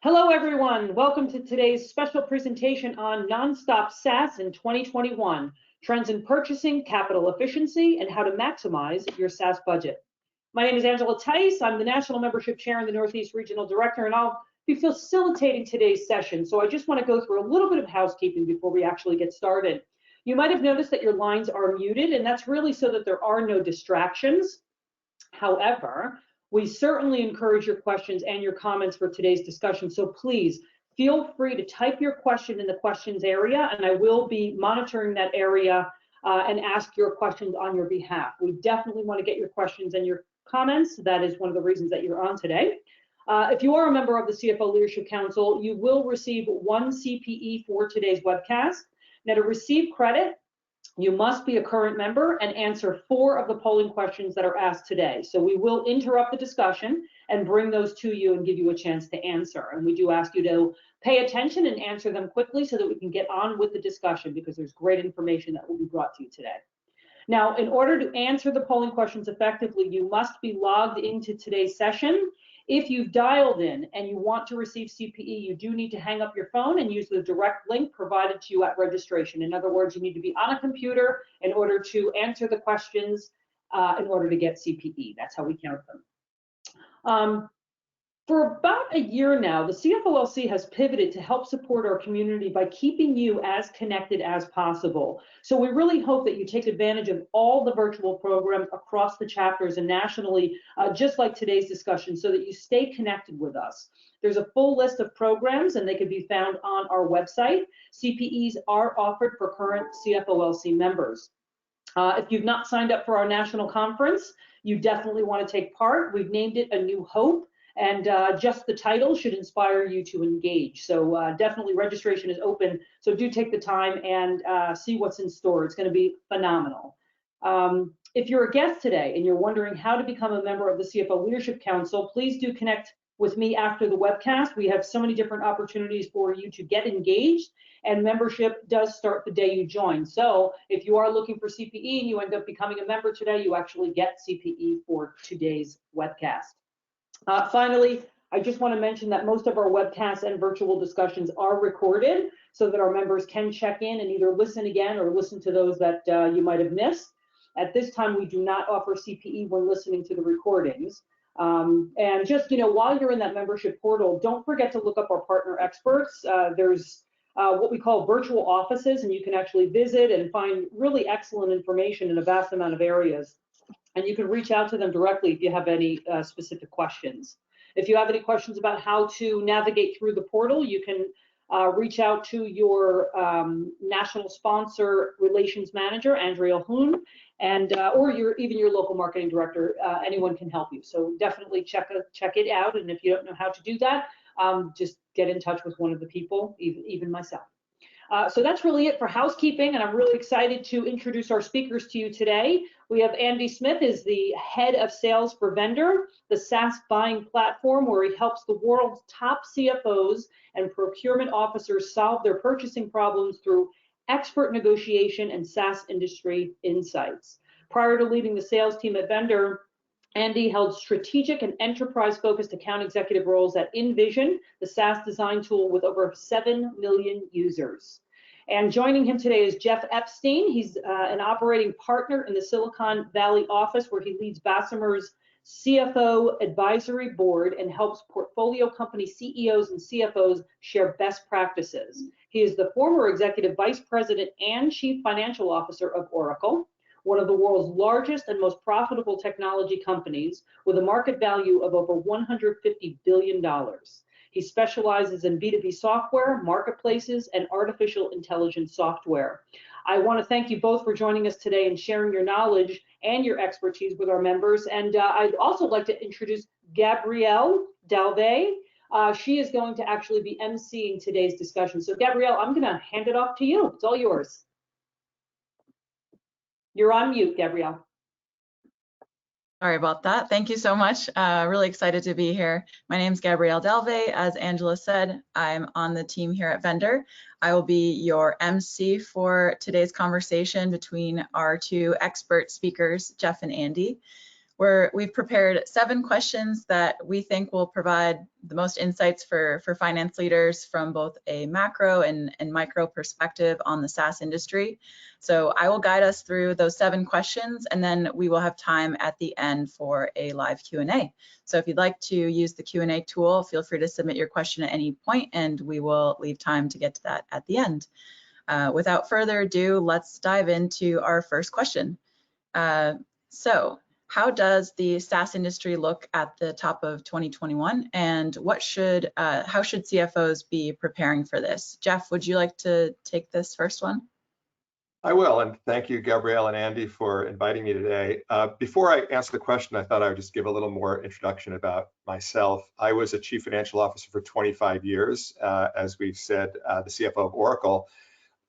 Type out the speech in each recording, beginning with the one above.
Hello, everyone. Welcome to today's special presentation on Nonstop SaaS in 2021, Trends in Purchasing, Capital Efficiency, and How to Maximize Your SaaS Budget. My name is Angela Tice. I'm the National Membership Chair and the Northeast Regional Director, and I'll be facilitating today's session. So I just want to go through a little bit of housekeeping before we actually get started. You might have noticed that your lines are muted, and that's really so that there are no distractions. However, we certainly encourage your questions and your comments for today's discussion. So please feel free to type your question in the questions area, and I will be monitoring that area and ask your questions on your behalf. We definitely want to get your questions and your comments. That is one of the reasons that you're on today. If you are a member of the CFO Leadership Council, you will receive 1 CPE for today's webcast. Now, to receive credit, you must be a current member and answer 4 of the polling questions that are asked today. So we will interrupt the discussion and bring those to you and give you a chance to answer. And we do ask you to pay attention and answer them quickly so that we can get on with the discussion, because there's great information that will be brought to you today. Now, in order to answer the polling questions effectively, you must be logged into today's session. If you've dialed in and you want to receive CPE, you do need to hang up your phone and use the direct link provided to you at registration. In other words, you need to be on a computer in order to answer the questions in order to get CPE. That's how we count them. For about a year now, the CFOLC has pivoted to help support our community by keeping you as connected as possible. So we really hope that you take advantage of all the virtual programs across the chapters and nationally, just like today's discussion, so that you stay connected with us. There's a full list of programs, and they can be found on our website. CPEs are offered for current CFOLC members. If you've not signed up for our national conference, you definitely want to take part. We've named it A New Hope. And just the title should inspire you to engage. So definitely registration is open. So do take the time and see what's in store. It's going to be phenomenal. If you're a guest today and you're wondering how to become a member of the CFO Leadership Council, please do connect with me after the webcast. We have so many different opportunities for you to get engaged, and membership does start the day you join. So if you are looking for CPE and you end up becoming a member today, you actually get CPE for today's webcast. Finally, I just want to mention that most of our webcasts and virtual discussions are recorded so that our members can check in and either listen again or listen to those that you might have missed. At this time, we do not offer CPE when listening to the recordings. And just, while you're in that membership portal, don't forget to look up our partner experts. There's what we call virtual offices, and you can actually visit and find really excellent information in a vast amount of areas. And you can reach out to them directly if you have any specific questions. If you have any questions about how to navigate through the portal, you can reach out to your national sponsor relations manager, Andrea Hoon, and or even your local marketing director. Anyone can help you. So definitely check it out. And if you don't know how to do that, just get in touch with one of the people, even myself. So that's really it for housekeeping, and I'm really excited to introduce our speakers to you today. We have Andy Smith, is the head of sales for Vendr, the SaaS buying platform where he helps the world's top CFOs and procurement officers solve their purchasing problems through expert negotiation and SaaS industry insights. Prior to leading the sales team at Vendr, Andy held strategic and enterprise-focused account executive roles at InVision, the SaaS design tool with over 7 million users. And joining him today is Jeff Epstein. He's an operating partner in the Silicon Valley office, where he leads Bessemer's CFO advisory board and helps portfolio company CEOs and CFOs share best practices. He is the former executive vice president and chief financial officer of Oracle, one of the world's largest and most profitable technology companies, with a market value of over $150 billion. He specializes in B2B software, marketplaces, and artificial intelligence software. I want to thank you both for joining us today and sharing your knowledge and your expertise with our members. And I'd also like to introduce Gabrielle Dalve. She is going to actually be emceeing today's discussion. So Gabrielle, I'm going to hand it off to you. It's all yours. You're on mute, Gabrielle. Sorry about that. Thank you so much. Really excited to be here. My name is Gabrielle Dalve. As Angela said, I'm on the team here at Vendr. I will be your MC for today's conversation between our 2 expert speakers, Jeff and Andy. We've prepared 7 questions that we think will provide the most insights for finance leaders from both a macro and micro perspective on the SaaS industry. So I will guide us through those 7 questions, and then we will have time at the end for a live Q&A. So if you'd like to use the Q&A tool, feel free to submit your question at any point, and we will leave time to get to that at the end. Without further ado, let's dive into our first question. So how does the SaaS industry look at the top of 2021, and how should CFOs be preparing for this? Jeff, would you like to take this first one? I will, and thank you, Gabrielle and Andy, for inviting me today. Before I answer the question, I thought I would just give a little more introduction about myself. I was a chief financial officer for 25 years, as we've said, the CFO of Oracle.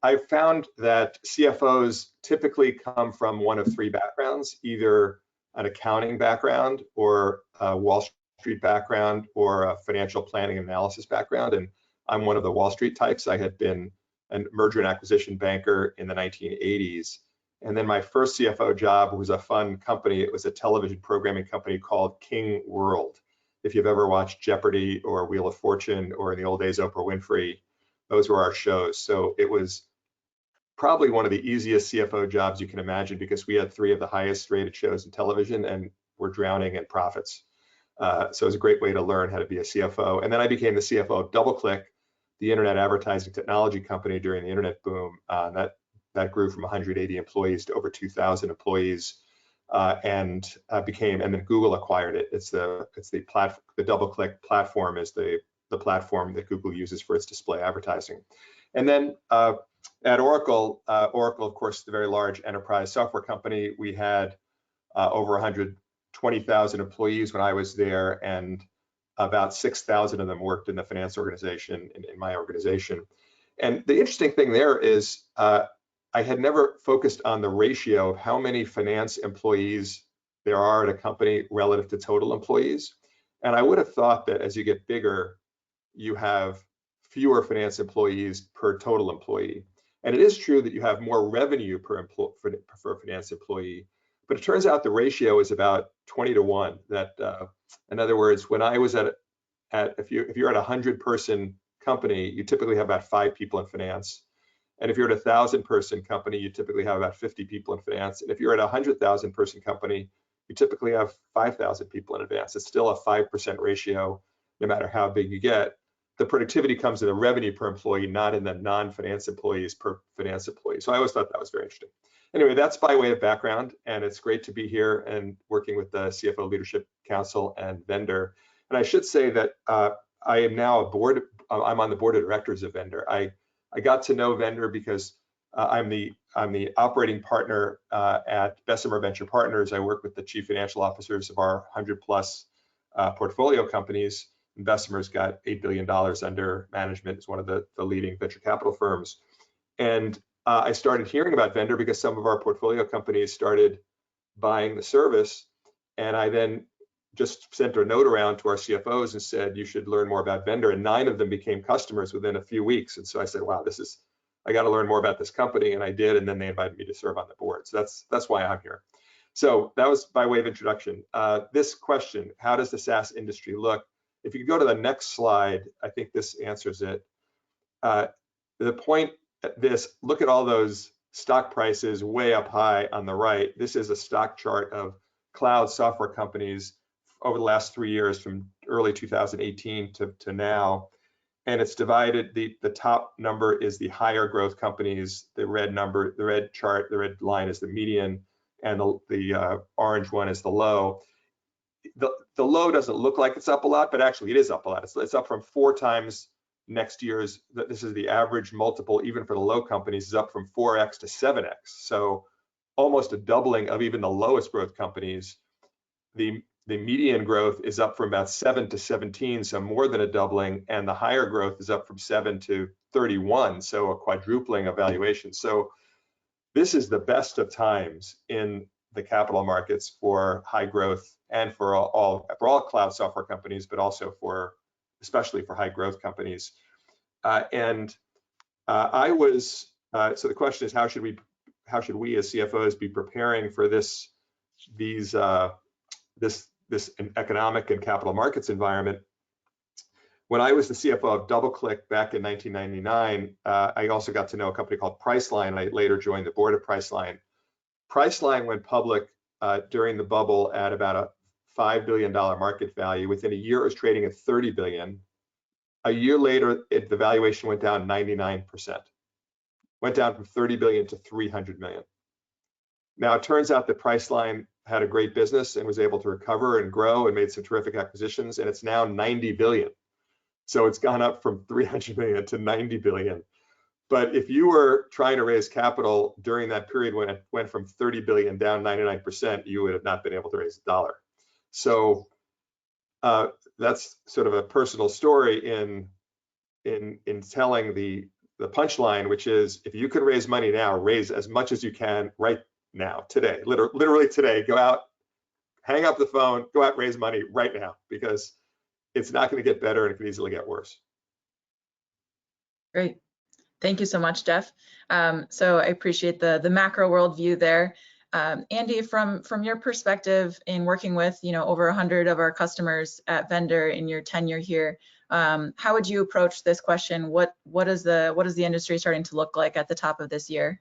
I've found that CFOs typically come from one of 3 backgrounds, either an accounting background or a Wall Street background or a financial planning and analysis background. And I'm one of the Wall Street types. I had been a merger and acquisition banker in the 1980s. And then my first CFO job was a fun company. It was a television programming company called King World. If you've ever watched Jeopardy or Wheel of Fortune, or in the old days, Oprah Winfrey, those were our shows. So it was probably one of the easiest CFO jobs you can imagine, because we had 3 of the highest rated shows in television and we're drowning in profits. So it was a great way to learn how to be a CFO. And then I became the CFO of DoubleClick, the internet advertising technology company during the internet boom. That grew from 180 employees to over 2,000 employees, and then Google acquired it. It's the DoubleClick platform is the platform that Google uses for its display advertising. And then at Oracle, of course, the very large enterprise software company, we had over 120,000 employees when I was there, and about 6,000 of them worked in the finance organization, in my organization. And the interesting thing there is I had never focused on the ratio of how many finance employees there are at a company relative to total employees. And I would have thought that as you get bigger, you have fewer finance employees per total employee. And it is true that you have more revenue per finance employee, but it turns out the ratio is about 20 to 1. That, in other words, when I was if you're at a 100-person company, you typically have about 5 people in finance. And if you're at a 1,000-person company, you typically have about 50 people in finance. And if you're at a 100,000-person company, you typically have 5,000 people in advance. It's still a 5% ratio, no matter how big you get. The productivity comes in the revenue per employee, not in the non-finance employees per finance employee. So I always thought that was very interesting. Anyway, that's by way of background, and it's great to be here and working with the CFO Leadership Council and Vendr. And I should say that I am now I'm on the board of directors of Vendr. I got to know Vendr because I'm the operating partner at Bessemer Venture Partners. I work with the chief financial officers of our 100+ portfolio companies. Bessemer's got $8 billion under management. It's one of the leading venture capital firms. And I started hearing about Vendr because some of our portfolio companies started buying the service. And I then just sent a note around to our CFOs and said, you should learn more about Vendr. And 9 of them became customers within a few weeks. And so I said, wow, I got to learn more about this company. And I did. And then they invited me to serve on the board. So that's why I'm here. So that was by way of introduction. This question, how does the SaaS industry look? If you go to the next slide, I think this answers it. The point look at all those stock prices way up high on the right. This is a stock chart of cloud software companies over the last 3 years, from early 2018 to now. And it's divided, the top number is the higher growth companies, the red line is the median, and the orange one is the low. The low doesn't look like it's up a lot, but actually it is up a lot. It's up from 4 times next year's. This is the average multiple, even for the low companies, is up from 4x to 7x. So almost a doubling of even the lowest growth companies. The median growth is up from about 7 to 17, so more than a doubling, and the higher growth is up from 7 to 31, so a quadrupling of valuation. So this is the best of times in the capital markets for high growth and for all cloud software companies, but also especially for high growth companies. So the question is, how should we as CFOs be preparing for these this economic and capital markets environment. When I was the CFO of DoubleClick back in 1999, I also got to know a company called Priceline, and I later joined the board of Priceline. Priceline went public during the bubble at about a $5 billion market value. Within a year, it was trading at $30 billion. A year later, the valuation went down 99%. Went down from 30 billion to 300 million. Now, it turns out that Priceline had a great business and was able to recover and grow and made some terrific acquisitions, and it's now 90 billion. So it's gone up from 300 million to 90 billion. But if you were trying to raise capital during that period when it went from 30 billion down 99%, you would have not been able to raise a dollar. So that's sort of a personal story in telling the punchline, which is if you can raise money now, raise as much as you can right now, today, literally today. Go out, hang up the phone, go out, raise money right now, because it's not going to get better and it can easily get worse. Great. Thank you so much, Jeff. So I appreciate the macro worldview there. Andy, from your perspective in working with over 100 of our customers at Vendr in your tenure here, how would you approach this question? What is the industry starting to look like at the top of this year?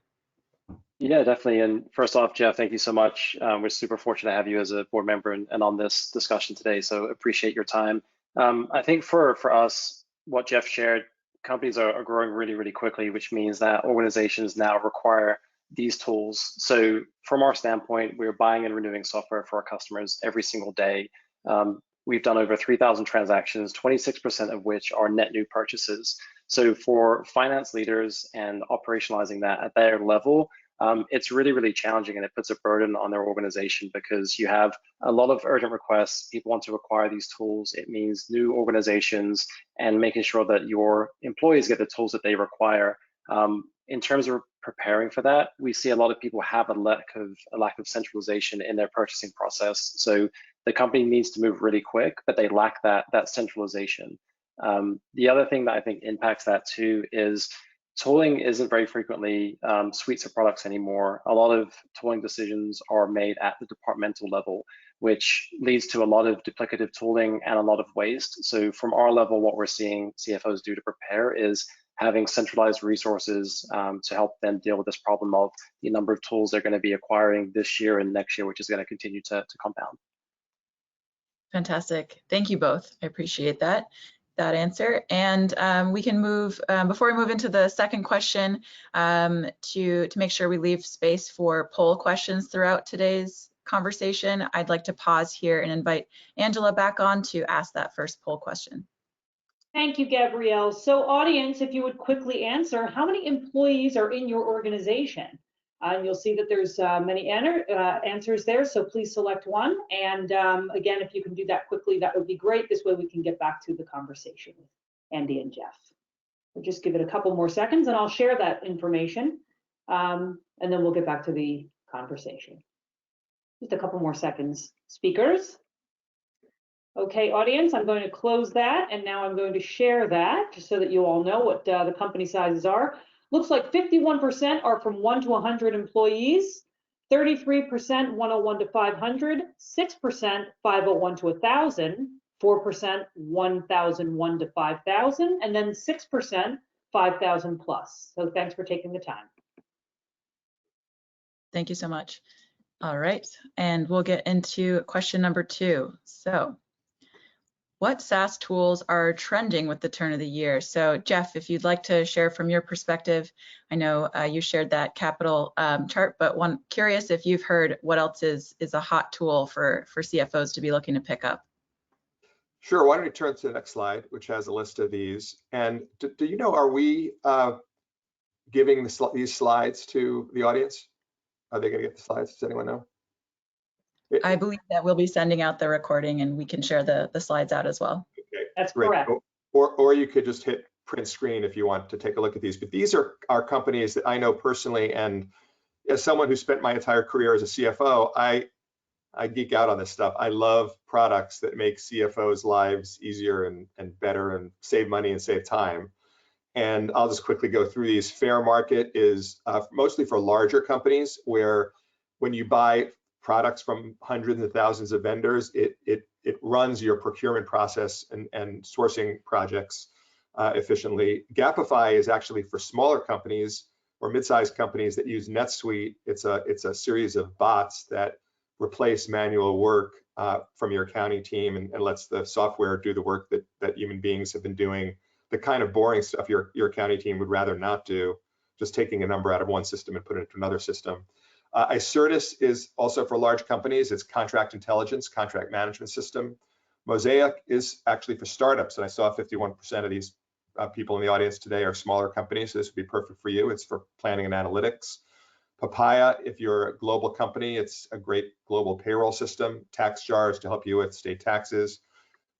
Yeah, definitely. And first off, Jeff, thank you so much. We're super fortunate to have you as a board member and on this discussion today. So appreciate your time. I think for us, what Jeff shared, companies are growing really, really quickly, which means that organizations now require these tools. So from our standpoint, we're buying and renewing software for our customers every single day. We've done over 3,000 transactions, 26% of which are net new purchases. So for finance leaders and operationalizing that at their level, it's really, really challenging, and it puts a burden on their organization because you have a lot of urgent requests. People want to acquire these tools. It means new organizations and making sure that your employees get the tools that they require. In terms of preparing for that, we see a lot of people have a lack of centralization in their purchasing process. So the company needs to move really quick, but they lack that centralization. The other thing that I think impacts that too is tooling isn't very frequently suites of products anymore. A lot of tooling decisions are made at the departmental level, which leads to a lot of duplicative tooling and a lot of waste. So from our level, what we're seeing CFOs do to prepare is having centralized resources to help them deal with this problem of the number of tools they're going to be acquiring this year and next year, which is going to continue to compound. Fantastic. Thank you both. I appreciate that answer. And we can move, before we move into the second question, to make sure we leave space for poll questions throughout today's conversation, I'd like to pause here and invite Angela back on to ask that first poll question. Thank you, Gabrielle. So audience, if you would quickly answer, how many employees are in your organization? And you'll see that there's many answers there, so please select one. And again, if you can do that quickly, that would be great. This way we can get back to the conversation with Andy and Jeff. We'll just give it a couple more seconds and I'll share that information. And then we'll get back to the conversation. Just a couple more seconds, speakers. Okay, audience, I'm going to close that, and now I'm going to share that just so that you all know what the company sizes are. Looks like 51% are from 1 to 100 employees, 33% 101 to 500, 6% 501 to 1,000, 4% 1,001 to 5,000, and then 6% 5,000 plus. So thanks for taking the time. Thank you so much. All right, and we'll get into question number 2. So, what SaaS tools are trending with the turn of the year? So Jeff, if you'd like to share from your perspective, I know you shared that capital chart, but curious if you've heard what else is a hot tool for CFOs to be looking to pick up. Sure, why don't we turn to the next slide, which has a list of these. And do you know, are we giving these slides to the audience? Are they gonna get the slides? Does anyone know? I believe that we'll be sending out the recording and we can share the slides out as well. Okay, that's great. Correct. Or you could just hit print screen if you want to take a look at these. But these are companies that I know personally, and as someone who spent my entire career as a CFO, I geek out on this stuff. I love products that make CFOs' lives easier and better and save money and save time. And I'll just quickly go through these. Fair Market is mostly for larger companies where when you buy products from hundreds and thousands of vendors. It runs your procurement process and sourcing projects efficiently. Gapify is actually for smaller companies or mid-sized companies that use NetSuite. It's a series of bots that replace manual work from your accounting team and lets the software do the work that human beings have been doing, the kind of boring stuff your accounting team would rather not do, just taking a number out of one system and put it into another system. Icertis is also for large companies. It's contract intelligence, contract management system. Mosaic is actually for startups, and I saw 51% of these people in the audience today are smaller companies, so this would be perfect for you. It's for planning and analytics. Papaya, if you're a global company, it's a great global payroll system. TaxJars to help you with state taxes.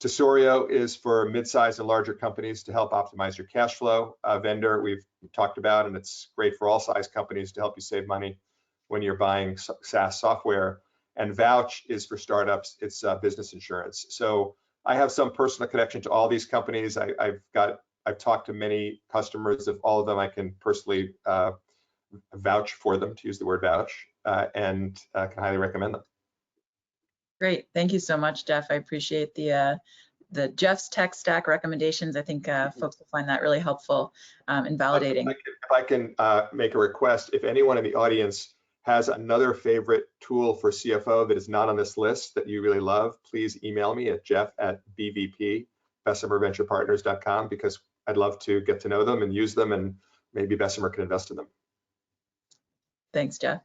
Tesorio is for mid-sized and larger companies to help optimize your cash flow. Vendr, we've talked about, and it's great for all size companies to help you save money when you're buying SaaS software. And Vouch is for startups. It's business insurance. So I have some personal connection to all these companies. I've talked to many customers of all of them. I can personally vouch for them, to use the word vouch, and can highly recommend them. Great, thank you so much, Jeff. I appreciate the Jeff's tech stack recommendations. I think folks will find that really helpful in validating. If I can make a request, if anyone in the audience has another favorite tool for CFO that is not on this list that you really love, please email me at jeff@bvp.bessemerventurepartners.com, because I'd love to get to know them and use them, and maybe Bessemer can invest in them. Thanks, Jeff.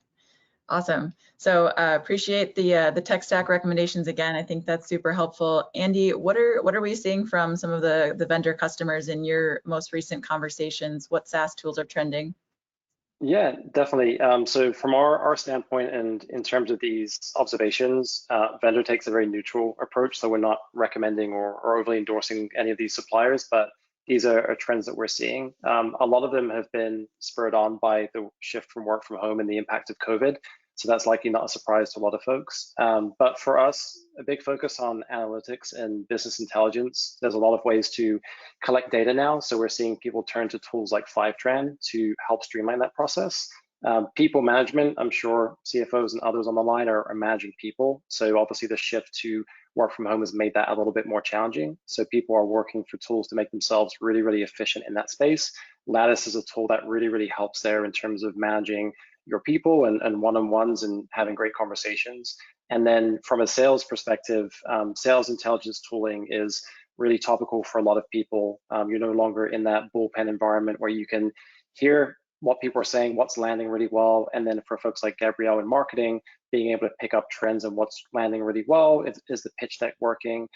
Awesome. So appreciate the tech stack recommendations again. I think that's super helpful. Andy, what are we seeing from some of the vendor customers in your most recent conversations? What SaaS tools are trending? Yeah, definitely. So from our standpoint, and in terms of these observations, Vendr takes a very neutral approach. So we're not recommending or overly endorsing any of these suppliers, but these are trends that we're seeing. A lot of them have been spurred on by the shift from work from home and the impact of COVID. So that's likely not a surprise to a lot of folks. But for us, a big focus on analytics and business intelligence. There's a lot of ways to collect data now. So we're seeing people turn to tools like Fivetran to help streamline that process. People management, I'm sure CFOs and others on the line are managing people. So obviously the shift to work from home has made that a little bit more challenging. So people are working for tools to make themselves really, really efficient in that space. Lattice is a tool that really, really helps there in terms of managing your people and one-on-ones and having great conversations. And then from a sales perspective, sales intelligence tooling is really topical for a lot of people. You're no longer in that bullpen environment where you can hear what people are saying, what's landing really well. And then for folks like Gabrielle in marketing, being able to pick up trends and what's landing really well. Is the pitch deck working?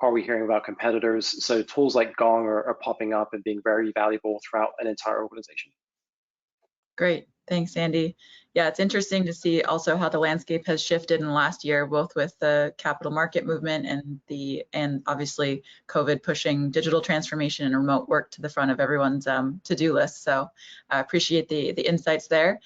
Are we hearing about competitors? So tools like Gong are popping up and being very valuable throughout an entire organization. Great, thanks, Andy. Yeah, it's interesting to see also how the landscape has shifted in the last year, both with the capital market movement and obviously COVID pushing digital transformation and remote work to the front of everyone's to-do list. So I appreciate the insights there.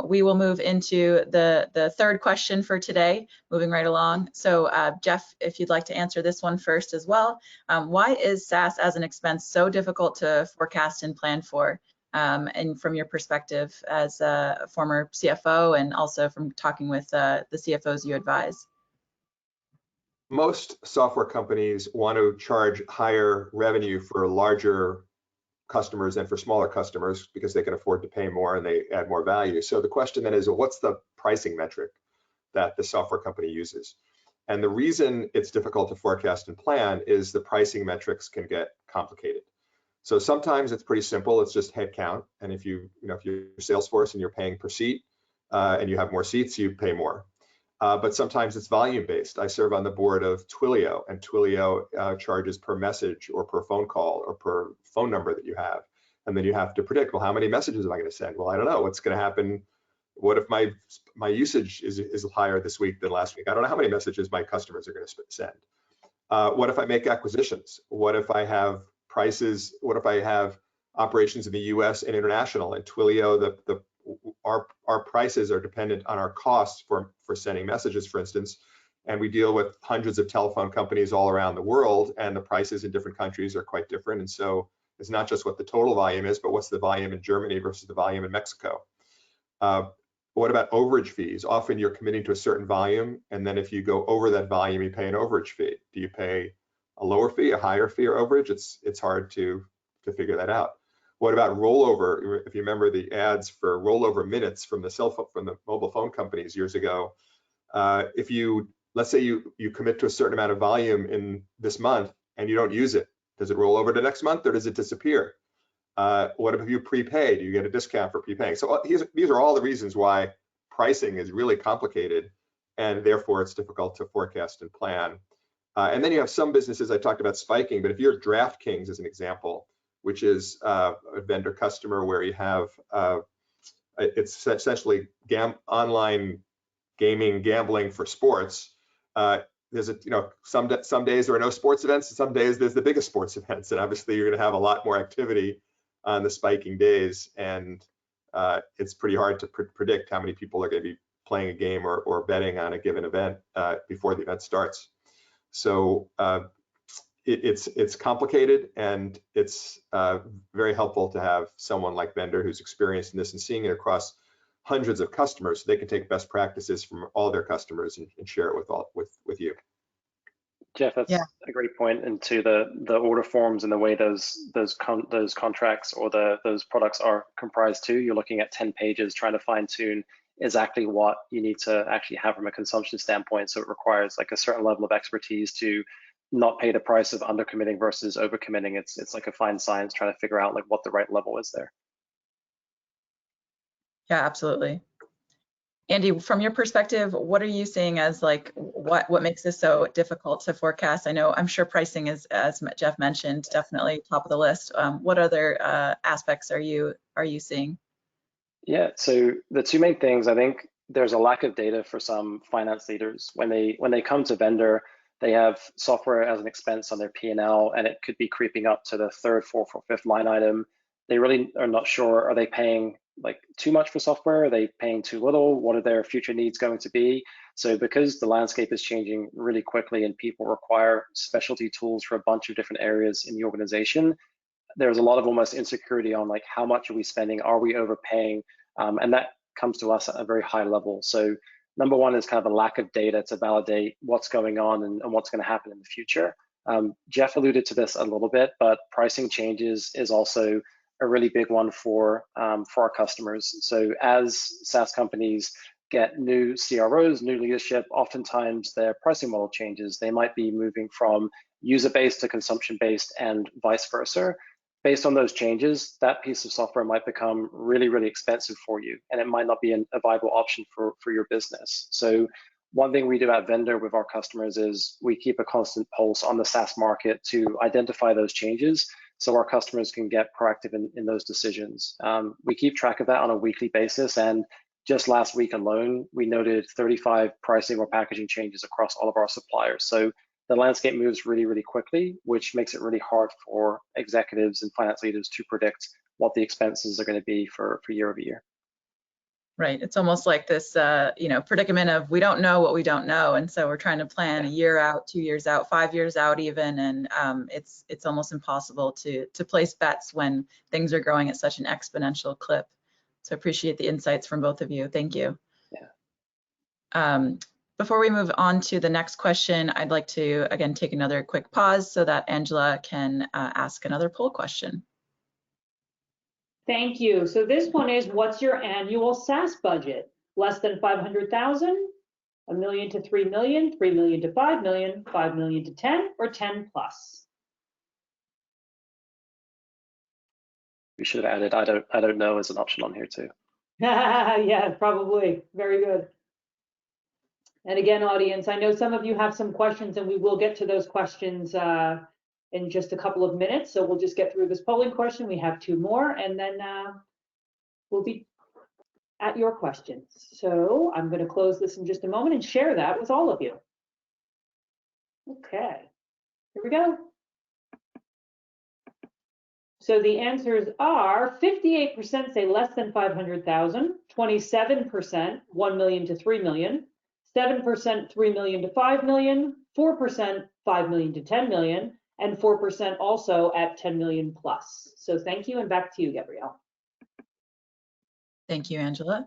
We will move into the third question for today, moving right along. So Jeff, if you'd like to answer this one first as well. Why is SaaS as an expense so difficult to forecast and plan for? And from your perspective as a former CFO and also from talking with the CFOs you advise? Most software companies want to charge higher revenue for larger customers than for smaller customers because they can afford to pay more and they add more value. So the question then is, what's the pricing metric that the software company uses? And the reason it's difficult to forecast and plan is the pricing metrics can get complicated. So sometimes it's pretty simple. It's just head count. And if you're Salesforce and you're paying per seat and you have more seats, you pay more. But sometimes it's volume based. I serve on the board of Twilio, and Twilio charges per message or per phone call or per phone number that you have. And then you have to predict, well, how many messages am I going to send? Well, I don't know. What's going to happen? What if my usage is higher this week than last week? I don't know how many messages my customers are going to send. What if I make acquisitions? What if I have prices? What if I have operations in the US and international? And Twilio, our prices are dependent on our costs for sending messages, for instance. And we deal with hundreds of telephone companies all around the world, and the prices in different countries are quite different. And so it's not just what the total volume is, but what's the volume in Germany versus the volume in Mexico. What about overage fees? Often you're committing to a certain volume, and then if you go over that volume, you pay an overage fee. Do you pay a lower fee, a higher fee, or overage? It's hard to figure that out. What about rollover? If you remember the ads for rollover minutes from the mobile phone companies years ago, if you, let's say you commit to a certain amount of volume in this month and you don't use it, does it roll over to next month or does it disappear? What if you prepay? Do you get a discount for prepaying? So these are all the reasons why pricing is really complicated, and therefore it's difficult to forecast and plan. And then you have some businesses, I talked about spiking, but if you're DraftKings as an example, which is a vendor customer where you have, it's essentially online gaming, gambling for sports. There's some days there are no sports events, and some days there's the biggest sports events, and obviously you're going to have a lot more activity on the spiking days, and it's pretty hard to predict how many people are going to be playing a game or betting on a given event before the event starts. So it's complicated, and it's very helpful to have someone like Vendr who's experienced in this and seeing it across hundreds of customers, so they can take best practices from all their customers and share it with you. Jeff, that's a great point into the order forms and the way those contracts or those products are comprised too. You're looking at 10 pages trying to fine tune exactly what you need to actually have from a consumption standpoint. So it requires like a certain level of expertise to not pay the price of undercommitting versus overcommitting. It's like a fine science trying to figure out like what the right level is there. Yeah, absolutely. Andy, from your perspective, what are you seeing as like what makes this so difficult to forecast? I'm sure pricing is, as Jeff mentioned, definitely top of the list. What other aspects are you seeing? Yeah, so the two main things, I think there's a lack of data for some finance leaders. When they come to Vendr, they have software as an expense on their P&L, and it could be creeping up to the third, fourth, or fifth line item. They really are not sure, are they paying like too much for software? Are they paying too little? What are their future needs going to be? So because the landscape is changing really quickly and people require specialty tools for a bunch of different areas in the organization, there's a lot of almost insecurity on like, how much are we spending? Are we overpaying? And that comes to us at a very high level. So number one is kind of a lack of data to validate what's going on and what's going to happen in the future. Jeff alluded to this a little bit, but pricing changes is also a really big one for our customers. So as SaaS companies get new CROs, new leadership, oftentimes their pricing model changes. They might be moving from user-based to consumption-based and vice versa. Based on those changes, that piece of software might become really, really expensive for you, and it might not be a viable option for your business. So one thing we do at Vendr with our customers is we keep a constant pulse on the SaaS market to identify those changes so our customers can get proactive in those decisions. We keep track of that on a weekly basis, and just last week alone, we noted 35 pricing or packaging changes across all of our suppliers. So the landscape moves really, really quickly, which makes it really hard for executives and finance leaders to predict what the expenses are going to be for year over year. Right. It's almost like this, predicament of we don't know what we don't know, and so we're trying to plan a year out, 2 years out, 5 years out, even, and it's almost impossible to place bets when things are growing at such an exponential clip. So appreciate the insights from both of you. Thank you. Yeah. Before we move on to the next question, I'd like to again take another quick pause so that Angela can ask another poll question. Thank you. So this one is, what's your annual SaaS budget? Less than 500,000, $1 million to 3 million, 3 million to 5 million, 5 million to 10, or 10 plus? We should have added I don't know as an option on here too. Yeah, probably. Very good. And again, audience, I know some of you have some questions, and we will get to those questions in just a couple of minutes. So we'll just get through this polling question. We have 2 more, and then we'll be at your questions. So I'm going to close this in just a moment and share that with all of you. Okay, here we go. So the answers are 58% say less than 500,000, 27% 1 million to 3 million, 7% 3 million to 5 million, 4% 5 million to 10 million, and 4% also at 10 million plus. So thank you, and back to you, Gabrielle. Thank you, Angela.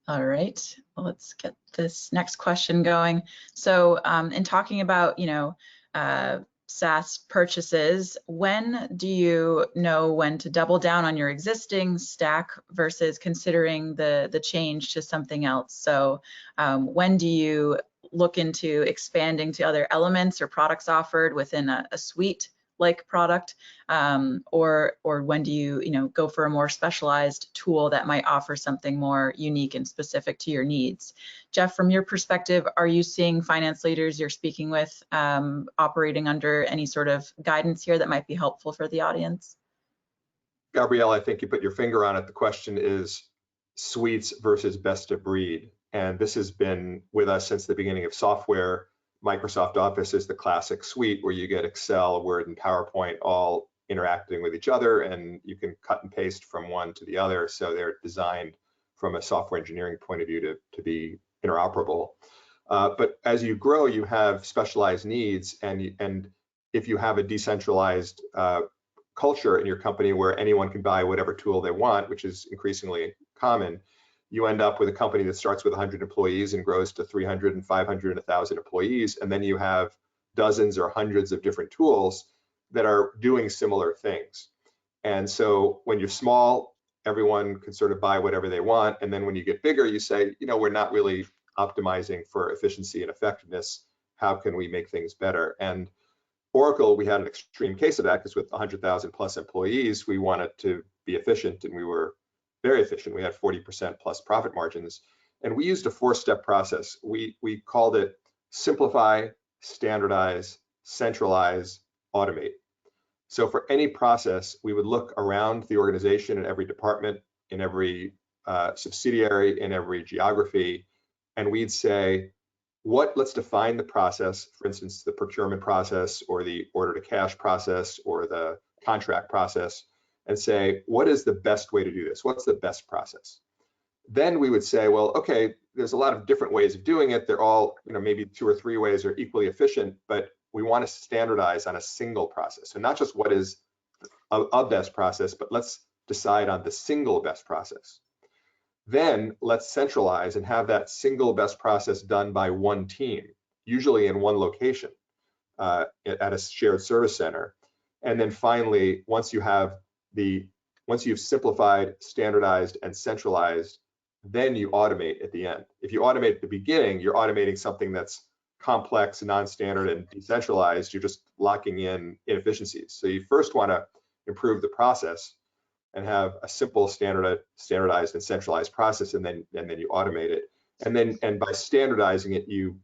All right, well, let's get this next question going. So in talking about, SaaS purchases, when do you know when to double down on your existing stack versus considering the change to something else? So when do you look into expanding to other elements or products offered within a suite like product, or when do you go for a more specialized tool that might offer something more unique and specific to your needs? Jeff, from your perspective, are you seeing finance leaders you're speaking with operating under any sort of guidance here that might be helpful for the audience? Gabrielle, I think you put your finger on it. The question is suites versus best of breed. And this has been with us since the beginning of software. Microsoft Office is the classic suite where you get Excel, Word, and PowerPoint all interacting with each other, and you can cut and paste from one to the other. So they're designed from a software engineering point of view to be interoperable. But as you grow, you have specialized needs, and if you have a decentralized culture in your company where anyone can buy whatever tool they want, which is increasingly common, you end up with a company that starts with 100 employees and grows to 300 and 500 and 1,000 employees. And then you have dozens or hundreds of different tools that are doing similar things. And so when you're small, everyone can sort of buy whatever they want. And then when you get bigger, you say, we're not really optimizing for efficiency and effectiveness. How can we make things better? And Oracle, we had an extreme case of that because with 100,000 plus employees, we wanted to be efficient, and we were very efficient. We had 40% plus profit margins, and we used a 4-step process. We called it simplify, standardize, centralize, automate. So for any process, we would look around the organization in every department, in every subsidiary, in every geography, and we'd say, let's define the process, for instance, the procurement process or the order to cash process or the contract process, and say, what is the best way to do this? What's the best process? Then we would say, well, okay, there's a lot of different ways of doing it. They're all, maybe 2 or 3 ways are equally efficient, but we want to standardize on a single process. So not just what is a best process, but let's decide on the single best process. Then let's centralize and have that single best process done by one team, usually in one location at a shared service center. And then finally, once you've simplified, standardized, and centralized, then you automate at the end. If you automate at the beginning, you're automating something that's complex, non-standard, and decentralized. You're just locking in inefficiencies. So you first want to improve the process and have a simple standardized and centralized process, and then you automate it. And by standardizing it, you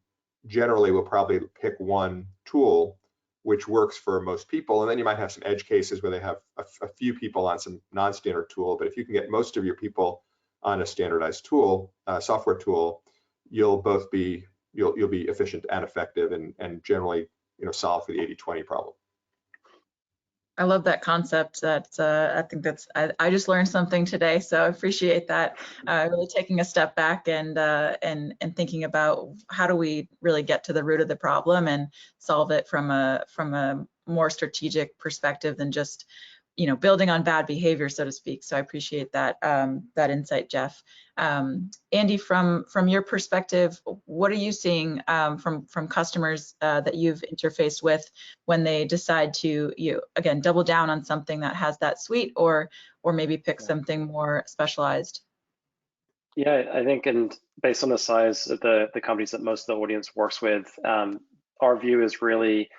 generally will probably pick one tool which works for most people, and then you might have some edge cases where they have a few people on some non-standard tool. But if you can get most of your people on a standardized tool, software tool, you'll be efficient and effective, and generally solve for the 80-20 problem. I love that concept. I think I just learned something today, so I appreciate that. Really taking a step back and thinking about how do we really get to the root of the problem and solve it from a more strategic perspective than just building on bad behavior, so to speak. So I appreciate that insight, Jeff. Andy, from your perspective, what are you seeing from customers that you've interfaced with when they decide to again double down on something that has that suite, or maybe pick something more specialized? Yeah, I think, and based on the size of the companies that most of the audience works with, our view is really,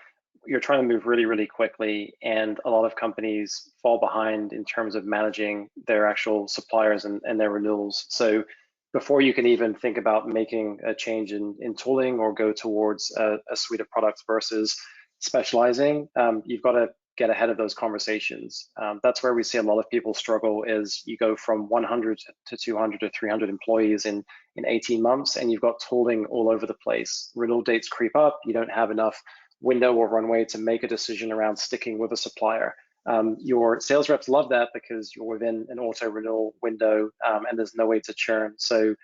you're trying to move really, really quickly, and a lot of companies fall behind in terms of managing their actual suppliers and their renewals. So before you can even think about making a change in tooling or go towards a suite of products versus specializing, you've got to get ahead of those conversations. That's where we see a lot of people struggle, is you go from 100 to 200 to 300 employees in 18 months, and you've got tooling all over the place. Renewal dates creep up, you don't have enough window or runway to make a decision around sticking with a supplier. Your sales reps love that because you're within an auto renewal window, and there's no way to churn. So,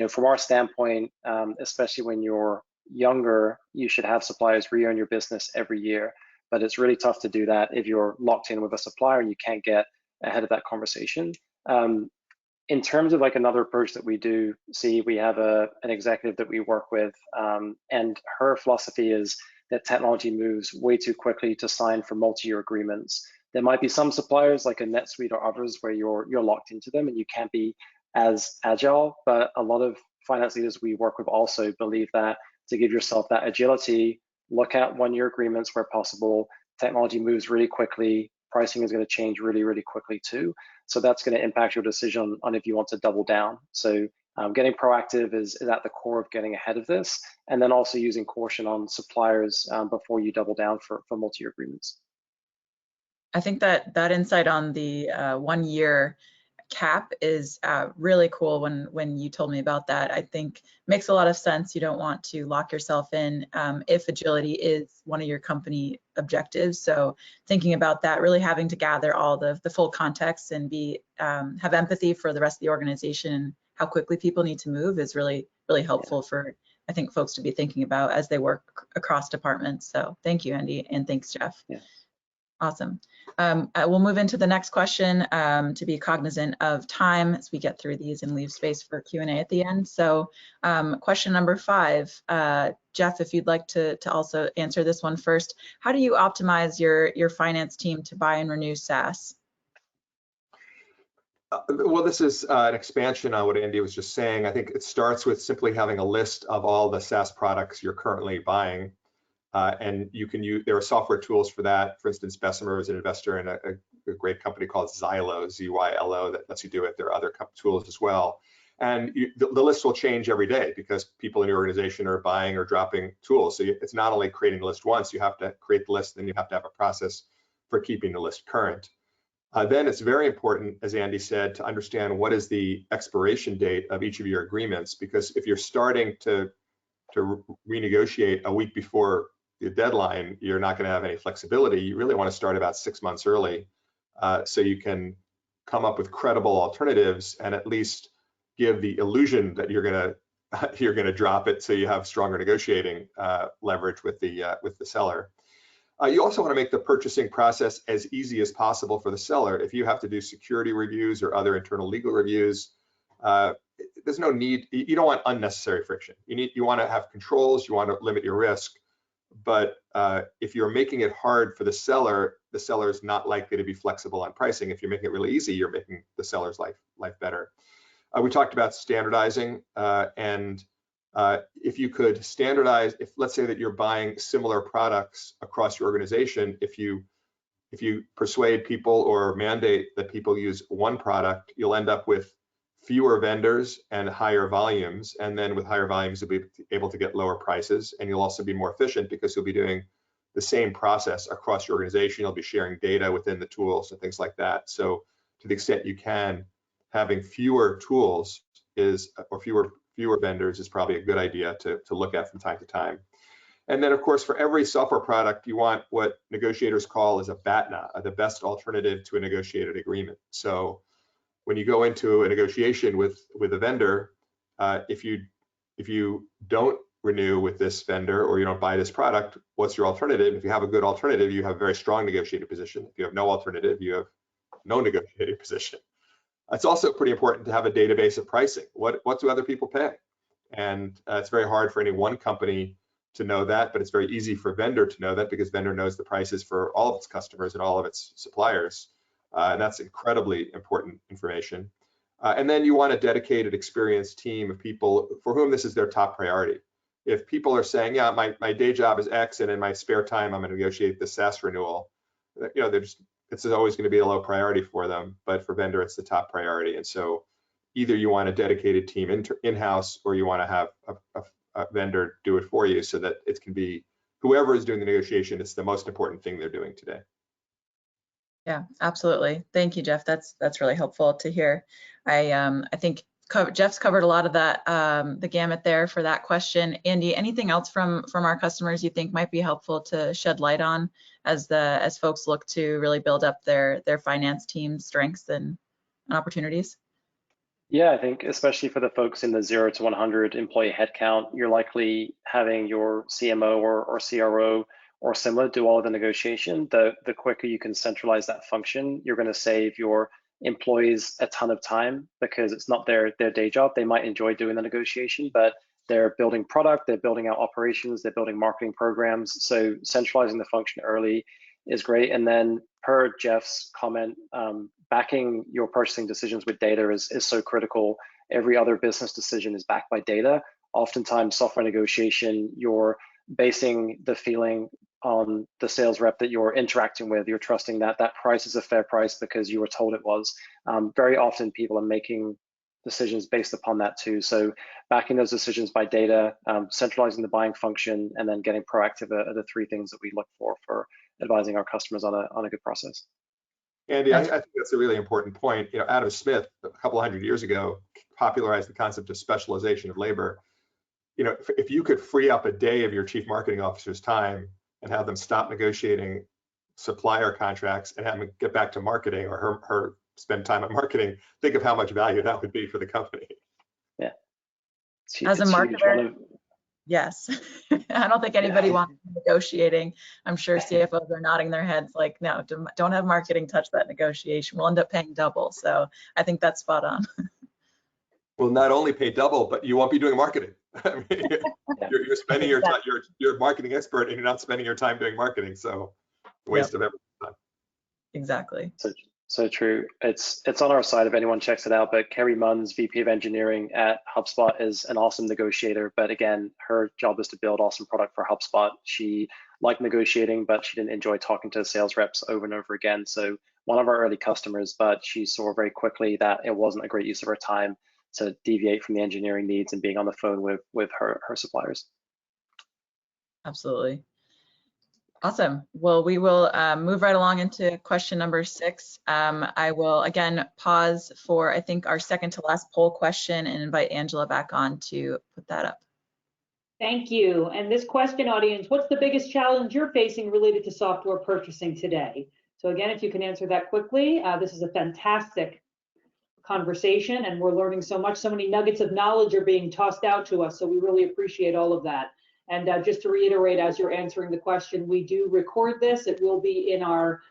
from our standpoint, especially when you're younger, you should have suppliers re-earn your business every year. But it's really tough to do that if you're locked in with a supplier and you can't get ahead of that conversation. In terms of like another approach that we do see, we have an executive that we work with, and her philosophy is that technology moves way too quickly to sign for multi-year agreements. There might be some suppliers like a NetSuite or others where you're locked into them and you can't be as agile, but a lot of finance leaders we work with also believe that to give yourself that agility, look at one-year agreements where possible. Technology moves really quickly. Pricing is going to change really, really quickly too. So that's going to impact your decision on if you want to double down. So getting proactive is at the core of getting ahead of this, and then also using caution on suppliers before you double down for multi-year agreements. I think that insight on the 1 year cap is really cool. When you told me about that, I think makes a lot of sense. You don't want to lock yourself in if agility is one of your company objectives. So thinking about that, really having to gather all the full context and have empathy for the rest of the organization, how quickly people need to move is really, really helpful for, I think, folks to be thinking about as they work across departments. So thank you, Andy, and thanks, Jeff. Yeah. Awesome. We'll move into the next question to be cognizant of time as we get through these and leave space for Q&A at the end. So question number 5, Jeff, if you'd like to also answer this one first, how do you optimize your finance team to buy and renew SaaS? Well, this is an expansion on what Andy was just saying. I think it starts with simply having a list of all the SaaS products you're currently buying. And you can use, there are software tools for that. For instance, Bessemer is an investor in a great company called Zylo, Z-Y-L-O, that lets you do it. There are other tools as well. And the list will change every day because people in your organization are buying or dropping tools. So it's not only creating the list once, you have to create the list, then you have to have a process for keeping the list current. Then it's very important, as Andy said, to understand what is the expiration date of each of your agreements, because if you're starting to renegotiate a week before the deadline, you're not going to have any flexibility. You really want to start about 6 months early so you can come up with credible alternatives and at least give the illusion that you're going to drop it, so you have stronger negotiating leverage with the seller. You also want to make the purchasing process as easy as possible for the seller. If you have to do security reviews or other internal legal reviews, there's no need. You don't want unnecessary friction. You want to have controls. You want to limit your risk. But if you're making it hard for the seller is not likely to be flexible on pricing. If you're making it really easy, you're making the seller's life better. We talked about standardizing, and if you could standardize, if let's say that you're buying similar products across your organization, if you persuade people or mandate that people use one product, you'll end up with fewer vendors and higher volumes. And then with higher volumes, you'll be able to get lower prices, and you'll also be more efficient because you'll be doing the same process across your organization. You'll be sharing data within the tools and things like that. So to the extent you can, having fewer tools or fewer vendors is probably a good idea to look at from time to time. And then, of course, for every software product, you want what negotiators call as a BATNA, the best alternative to a negotiated agreement. So when you go into a negotiation with a vendor, if you don't renew with this vendor or you don't buy this product, what's your alternative? If you have a good alternative, you have a very strong negotiating position. If you have no alternative, you have no negotiating position. It's also pretty important to have a database of pricing. What do other people pay? And it's very hard for any one company to know that, but it's very easy for Vendr to know that because Vendr knows the prices for all of its customers and all of its suppliers. And that's incredibly important information. And then you want a dedicated, experienced team of people for whom this is their top priority. If people are saying, yeah, my day job is X, and in my spare time, I'm going to negotiate the SaaS renewal, it's always going to be a low priority for them. But for Vendr, it's the top priority. And so either you want a dedicated team in-house, or you want to have a vendor do it for you so that it can be whoever is doing the negotiation. It's the most important thing they're doing today. Yeah, absolutely. Thank you, Jeff. That's really helpful to hear. I think Jeff's covered a lot of that, the gamut there for that question. Andy, anything else from our customers you think might be helpful to shed light on as folks look to really build up their finance team strengths and opportunities? Yeah, I think especially for the folks in the 0 to 100 employee headcount, you're likely having your CMO or CRO or similar do all of the negotiation. The quicker you can centralize that function, you're going to save your employees a ton of time because it's not their day job. They might enjoy doing the negotiation, but they're building product, they're building out operations, they're building marketing programs. So centralizing the function early is great. And then per Jeff's comment, backing your purchasing decisions with data is so critical. Every other business decision is backed by data. Oftentimes software negotiation, you're basing the feeling on the sales rep that you're interacting with. You're trusting that that price is a fair price because you were told it was. Very often people are making decisions based upon that too. So backing those decisions by data, centralizing the buying function, and then getting proactive are the three things that we look for advising our customers on a good process. Andy, I think that's a really important point. You know, Adam Smith, a couple hundred years ago, popularized the concept of specialization of labor. You know, if you could free up a day of your chief marketing officer's time and have them stop negotiating supplier contracts and have them get back to marketing, or her spend time on marketing, think of how much value that would be for the company. Yeah. As a marketer, yes. I don't think anybody wants negotiating. I'm sure CFOs are nodding their heads like, no, don't have marketing touch that negotiation. We'll end up paying double. So I think that's spot on. Well, not only pay double, but you won't be doing marketing. I mean, you're spending your time, you're a marketing expert and you're not spending your time doing marketing. So waste of everyone's time. Exactly. So true. It's on our site if anyone checks it out, but Kerry Munns, VP of Engineering at HubSpot, is an awesome negotiator. But again, her job is to build awesome product for HubSpot. She liked negotiating, but she didn't enjoy talking to sales reps over and over again. So one of our early customers, but she saw very quickly that it wasn't a great use of her time to deviate from the engineering needs and being on the phone with her suppliers. Absolutely. Awesome. Well, we will move right along into question number 6. I will again pause for, I think, our second to last poll question and invite Angela back on to put that up. Thank you. And this question, audience, what's the biggest challenge you're facing related to software purchasing today? So again, if you can answer that quickly, this is a fantastic conversation and we're learning so much. So many nuggets of knowledge are being tossed out to us. So we really appreciate all of that. And just to reiterate, as you're answering the question, we do record this. It will be in our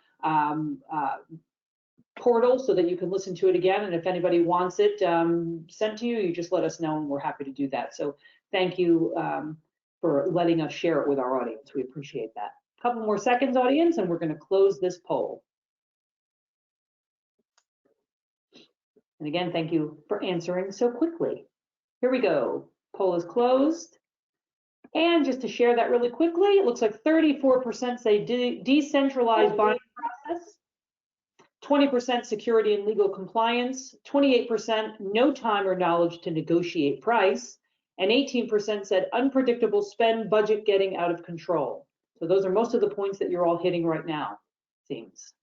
portal so that you can listen to it again. And if anybody wants it sent to you, you just let us know and we're happy to do that. So thank you for letting us share it with our audience. We appreciate that. A couple more seconds, audience, and we're going to close this poll. And again, thank you for answering so quickly. Here we go. Poll is closed. And just to share that really quickly, it looks like 34% say decentralized buying process, 20% security and legal compliance, 28% no time or knowledge to negotiate price, and 18% said unpredictable spend, budget getting out of control. So those are most of the points that you're all hitting right now, it seems.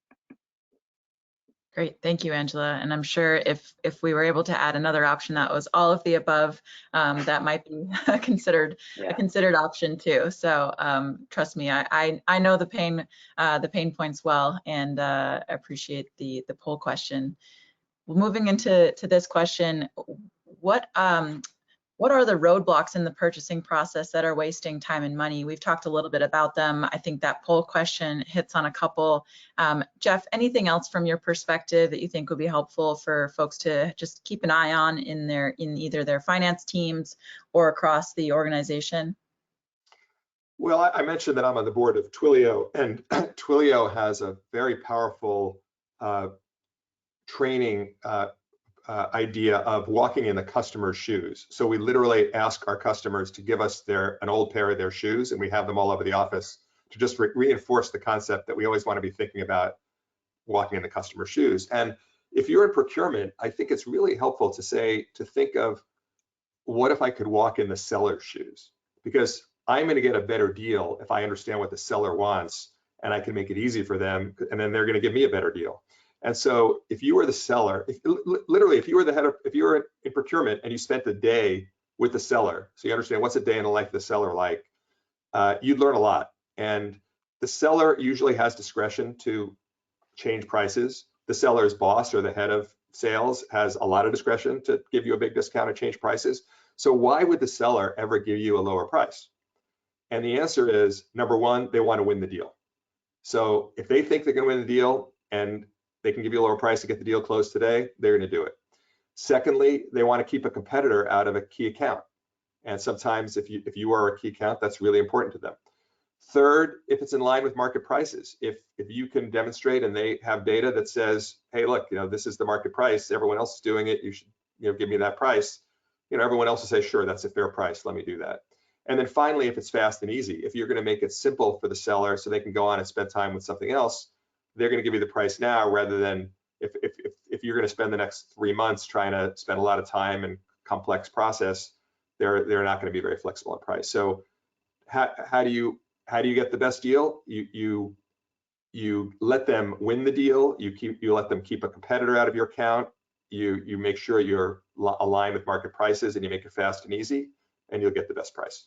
Great, thank you, Angela. And I'm sure if we were able to add another option that was all of the above, that might be a considered option too. So trust me, I know the pain points well, and appreciate the poll question. Well, moving into this question, what are the roadblocks in the purchasing process that are wasting time and money? We've talked a little bit about them. I think that poll question hits on a couple. Jeff, anything else from your perspective that you think would be helpful for folks to just keep an eye on in either their finance teams or across the organization? Well, I mentioned that I'm on the board of Twilio, and Twilio has a very powerful training idea of walking in the customer's shoes. So we literally ask our customers to give us an old pair of their shoes, and we have them all over the office to just reinforce the concept that we always want to be thinking about walking in the customer's shoes. And if you're in procurement, I think it's really helpful to think of, what if I could walk in the seller's shoes? Because I'm going to get a better deal if I understand what the seller wants and I can make it easy for them, and then they're going to give me a better deal. And so if you were the seller, if you were in procurement and you spent the day with the seller, so you understand what's a day in the life of the seller like, you'd learn a lot. And the seller usually has discretion to change prices. The seller's boss or the head of sales has a lot of discretion to give you a big discount and change prices. So why would the seller ever give you a lower price? And the answer is, number one, they want to win the deal. So if they think they're going to win the deal and they can give you a lower price to get the deal closed today, they're going to do it. Secondly, they want to keep a competitor out of a key account. And sometimes if you are a key account, that's really important to them. Third, if it's in line with market prices, if you can demonstrate and they have data that says, hey, look, this is the market price, everyone else is doing it, you should give me that price, everyone else will say, sure, that's a fair price, let me do that. And then finally, if it's fast and easy, if you're going to make it simple for the seller so they can go on and spend time with something else, they're going to give you the price now, rather than if you're going to spend the next 3 months trying to spend a lot of time and complex process, they're not going to be very flexible on price. So how do you get the best deal? You let them win the deal. You let them keep a competitor out of your account. You make sure you're aligned with market prices, and you make it fast and easy, and you'll get the best price.